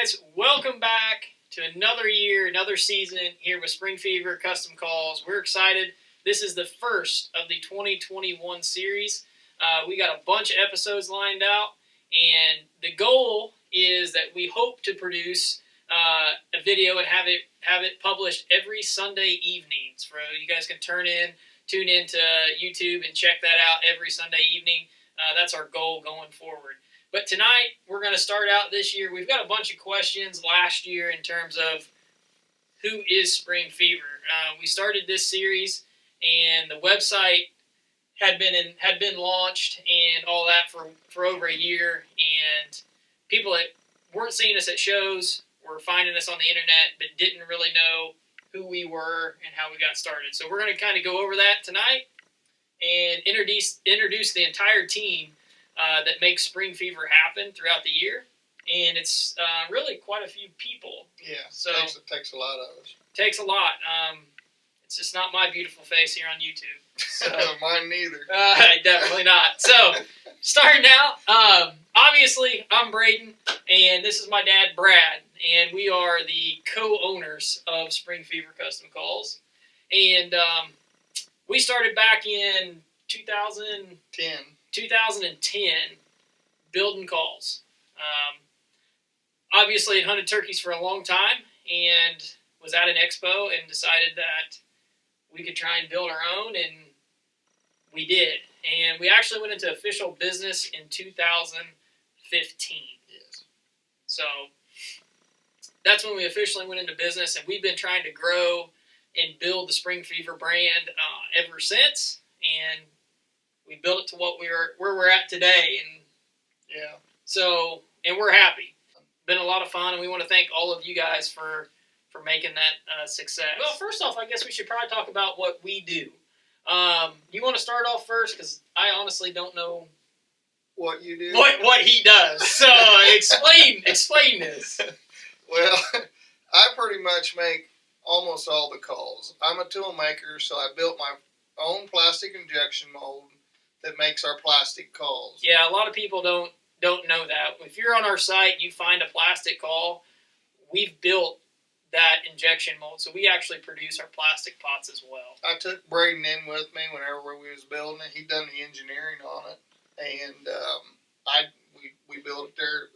guys, welcome back to another year, another season here with Spring Fever Custom Calls. We're excited. This is the first of the 2021 series. We got a bunch of episodes lined out, and the goal is that we hope to produce a video and have it published every Sunday evenings. For you guys can tune in to YouTube and check that out every Sunday evening. That's our goal going forward. But tonight, we're going to start out this year. We've got a bunch of questions last year in terms of who is Spring Fever. We started this series, and the website had been launched and all that for over a year. And people that weren't seeing us at shows were finding us on the internet, but didn't really know who we were and how we got started. So we're going to kind of go over that tonight and introduce the entire team that makes Spring Fever happen throughout the year, and it's really quite a few people. Yeah, so it takes a lot of us. Takes a lot. It's just not my beautiful face here on YouTube. So, mine neither. Definitely not. So, starting out, obviously, I'm Braden, and this is my dad, Brad, and we are the co-owners of Spring Fever Custom Calls, and we started back in 2010 building calls. Obviously, I hunted turkeys for a long time and was at an expo and decided that we could try and build our own, and we did. And we actually went into official business in 2015. Yes. So that's when we officially went into business, and we've been trying to grow and build the Spring Fever brand ever since. And we built it to where we're at today, and yeah. So, and we're happy. Been a lot of fun, and we want to thank all of you guys for making that success. Well, first off, I guess we should probably talk about what we do. You want to start off first, because I honestly don't know what you do. What he does. So explain this. Well, I pretty much make almost all the calls. I'm a tool maker, so I built my own plastic injection mold that makes our plastic calls. Yeah, a lot of people don't know that. If you're on our site, you find a plastic call, we've built that injection mold, so we actually produce our plastic pots as well. I took Braden in with me whenever we was building it. He'd done the engineering on it, and we built it there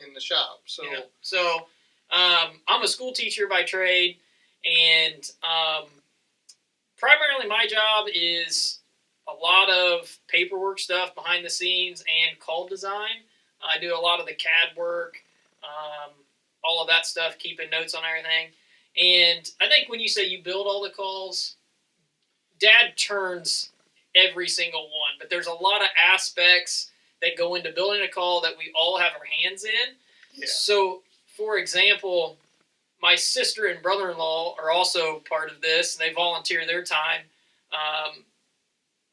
in the shop. So, yeah. So I'm a school teacher by trade, and primarily my job is a lot of paperwork stuff behind the scenes and call design. I do a lot of the CAD work, all of that stuff, keeping notes on everything. And I think when you say you build all the calls, Dad turns every single one. But there's a lot of aspects that go into building a call that we all have our hands in. Yeah. So, for example, my sister and brother-in-law are also part of this, and they volunteer their time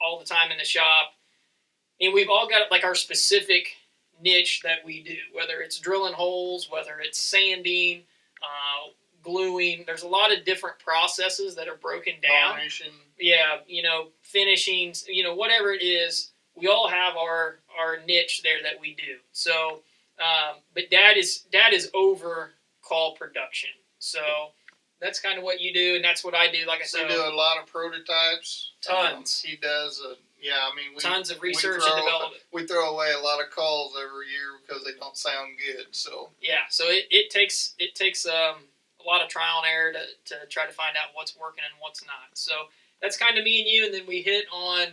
all the time in the shop. And we've all got like our specific niche that we do, whether it's drilling holes, whether it's sanding, gluing. There's a lot of different processes that are broken down. Varnishing. Yeah, finishing, whatever it is, we all have our niche there that we do. So, but Dad is over call production. So that's kind of what you do, and that's what I do. Like I said, we do a lot of prototypes. Tons. He does. Tons of research and development. We throw away a lot of calls every year because they don't sound good. So yeah, so it takes a lot of trial and error to try to find out what's working and what's not. So that's kind of me and you, and then we hit on.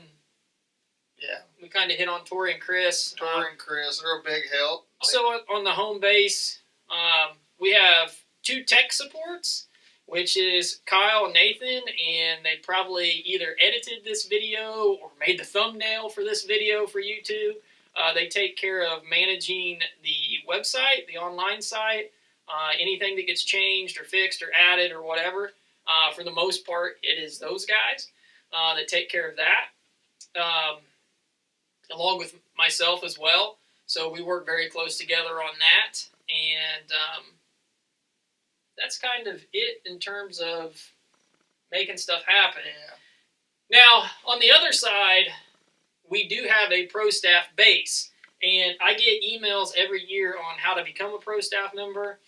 Yeah, we kind of hit on Tori and Chris. Tori and Chris, they're a big help. So on the home base, we have 2 tech supports, which is Kyle and Nathan, and they probably either edited this video or made the thumbnail for this video for YouTube. They take care of managing the website, the online site, anything that gets changed or fixed or added or whatever. For the most part, it is those guys that take care of that, along with myself as well. So we work very close together on that, and that's kind of it in terms of making stuff happen. Yeah. Now, on the other side, we do have a pro staff base. And I get emails every year on how to become a pro staff member,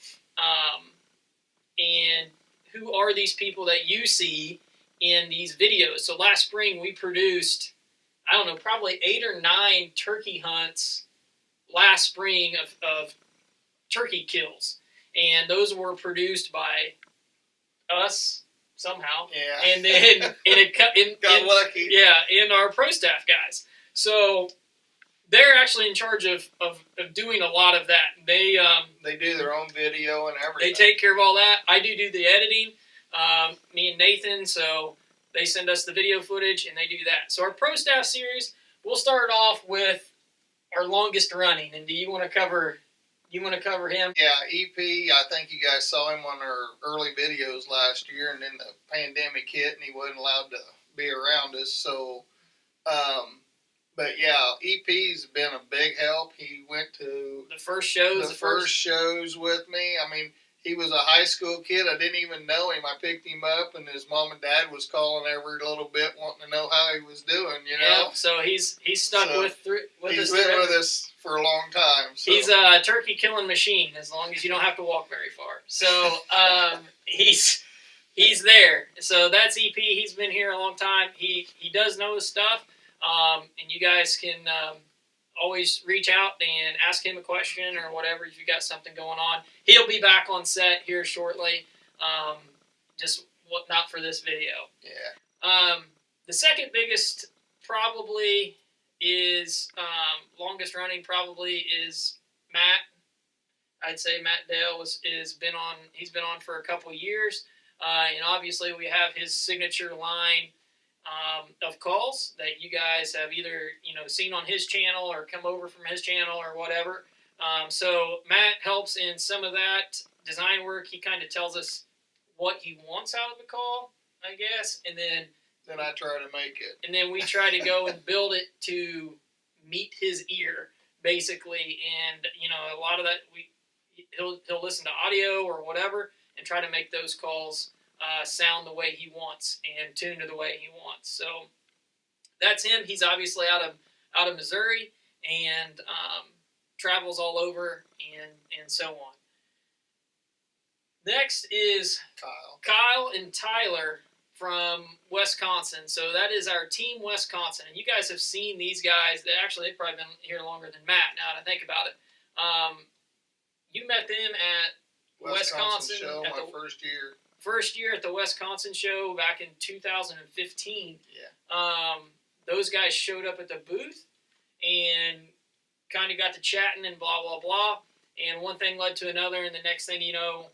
and who are these people that you see in these videos. So last spring we produced, I don't know, probably 8 or 9 turkey hunts last spring of turkey kills. And those were produced by us somehow. Yeah. And then got lucky. Yeah, and our pro staff guys. So they're actually in charge of doing a lot of that. They do their own video and everything. They take care of all that. I do the editing. Me and Nathan, so they send us the video footage and they do that. So our pro staff series, we'll start off with our longest running. And do you want to cover? Him? Yeah, EP. I think you guys saw him on our early videos last year, and then the pandemic hit, and he wasn't allowed to be around us. So, but yeah, EP's been a big help. He went to the first shows. The first shows with me. I mean, he was a high school kid. I didn't even know him. I picked him up, and his mom and dad was calling every little bit, wanting to know how he was doing. You know. Yeah, so he's stuck with us. He's been with us for a long time. So. He's a turkey killing machine. As long as you don't have to walk very far. So he's there. So that's EP. He's been here a long time. He does know his stuff. And you guys can always reach out and ask him a question or whatever if you got something going on. He'll be back on set here shortly. Not for this video. Yeah. The second biggest probably is longest running probably is Matt. I'd say Matt Dale he's been on for a couple years, and obviously we have his signature line of calls that you guys have either seen on his channel or come over from his channel or whatever. So Matt helps in some of that design work. He kind of tells us what he wants out of the call, I guess, and then I try to make it. And then we try to go and build it to meet his ear, basically. And a lot of that he'll listen to audio or whatever and try to make those calls sound the way he wants and tune to the way he wants. So that's him. He's obviously out of Missouri and travels all over and so on. Next is Kyle and Tyler from Wisconsin. So that is our team Wisconsin. And you guys have seen these guys. They've probably been here longer than Matt now that I think about it. You met them at Wisconsin show, at my the first year. First year at the Wisconsin show back in 2015. Yeah. Those guys showed up at the booth and kind of got to chatting and blah, blah, blah. And one thing led to another, and the next thing you know,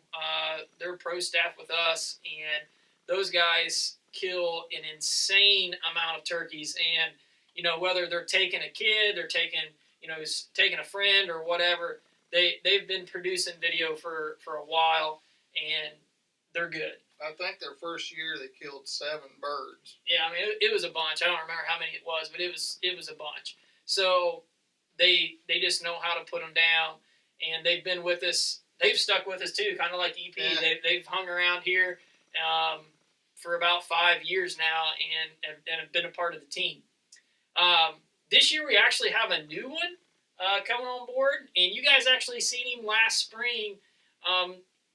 they're pro staff with us, and those guys kill an insane amount of turkeys. And, whether they're taking a kid, they're taking a friend or whatever, they've been producing video for a while, and they're good. I think their first year they killed 7 birds. Yeah, I mean, it was a bunch. I don't remember how many it was, but it was a bunch. So they just know how to put them down, and they've been with us. They've stuck with us too, kind of like EP. Yeah. They've hung around here for about 5 years now, and have been a part of the team. This year we actually have a new one coming on board, and you guys actually seen him last spring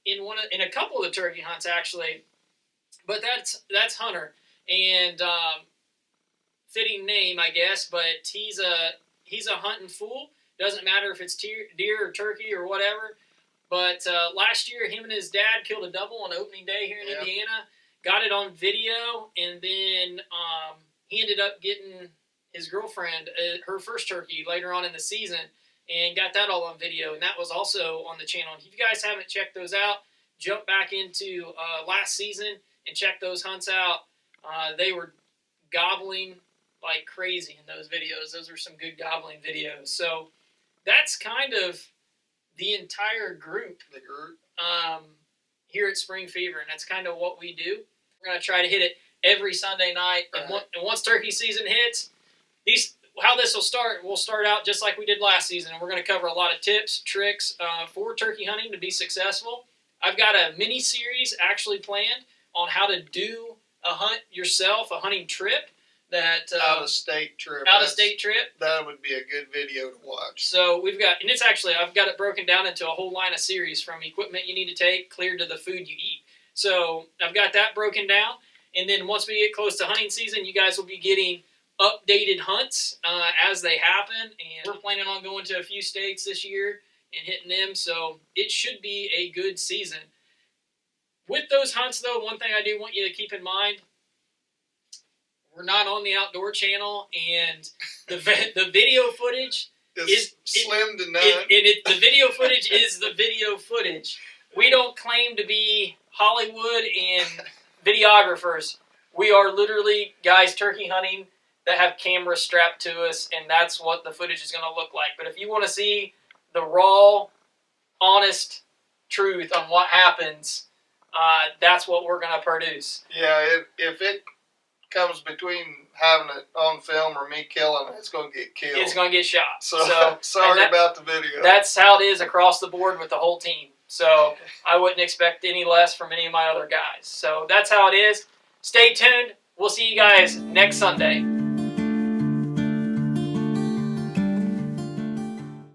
in a couple of the turkey hunts actually. But that's Hunter, and fitting name, I guess. But he's a hunting fool. Doesn't matter if it's deer or turkey or whatever. But last year, him and his dad killed a double on opening day here in Indiana. Got it on video, and then he ended up getting his girlfriend her first turkey later on in the season, and got that all on video. And that was also on the channel. And if you guys haven't checked those out, jump back into last season and check those hunts out. They were gobbling like crazy in those videos. Those were some good gobbling videos. So that's kind of the entire group. The group. Here at Spring Fever, and that's kind of what we do. We're going to try to hit it every Sunday night. Right. And once turkey season hits, how this will start, we'll start out just like we did last season, and we're going to cover a lot of tips, tricks for turkey hunting to be successful. I've got a mini-series actually planned on how to do a hunt yourself, a hunting trip. that out of state trip. That would be a good video to watch. So we've got, and it's actually, I've got it broken down into a whole line of series from equipment you need to take clear to the food you eat. So I've got that broken down. And then once we get close to hunting season, you guys will be getting updated hunts as they happen. And we're planning on going to a few states this year and hitting them. So it should be a good season. With those hunts, though, one thing I do want you to keep in mind, we're not on the Outdoor Channel, and the video footage is slim to none. The video footage is the video footage. We don't claim to be Hollywood and videographers. We are literally guys turkey hunting that have cameras strapped to us, and that's what the footage is going to look like. But if you want to see the raw, honest truth on what happens, that's what we're going to produce. Yeah, if it comes between having it on film or me killing it, it's going to get killed. It's going to get shot. So sorry about the video. That's how it is across the board with the whole team. So I wouldn't expect any less from any of my other guys. So that's how it is. Stay tuned. We'll see you guys next Sunday.